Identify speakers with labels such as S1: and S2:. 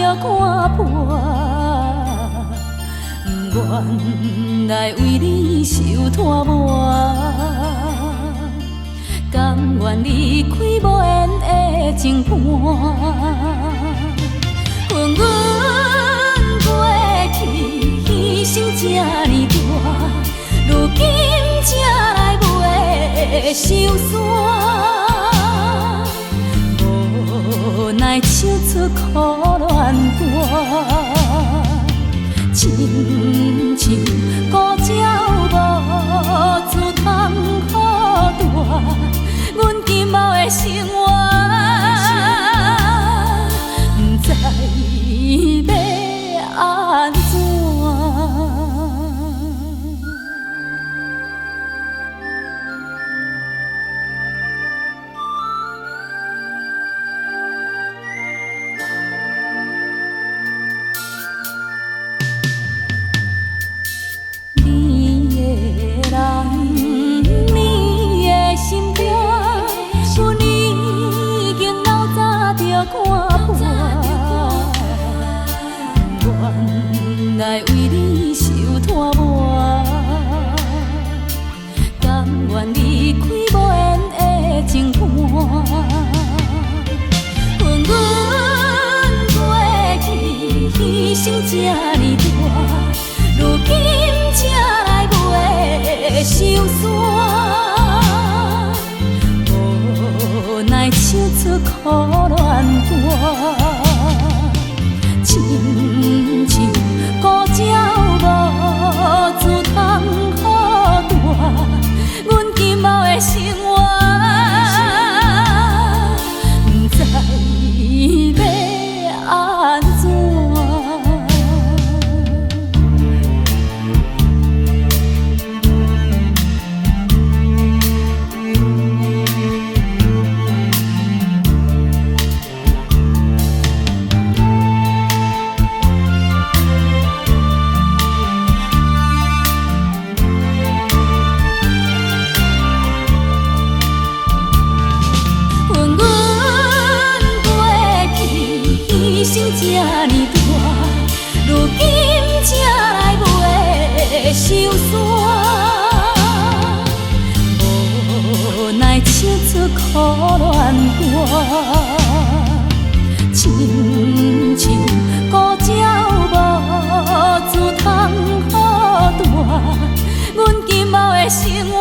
S1: 着看破，原来为你受拖磨，甘愿离开无缘的情伴。恨阮过去牺牲这呢大，如今才来袂心酸。无奈唱出苦恋歌，亲像孤鸟无自通好大，阮今后的生活不知要安怎。原来为你受拖磨，甘愿离开无缘的情伴。恨阮过去牺牲这呢大，如今才来袂心酸。无奈唱出苦恋歌。亲像孤鸟无自通好大，阮今后的生活不知要安怎。牺牲这呢大，如今才来袂心酸。无奈唱出苦恋歌，亲像孤鸟无自通好大，阮今后的生活。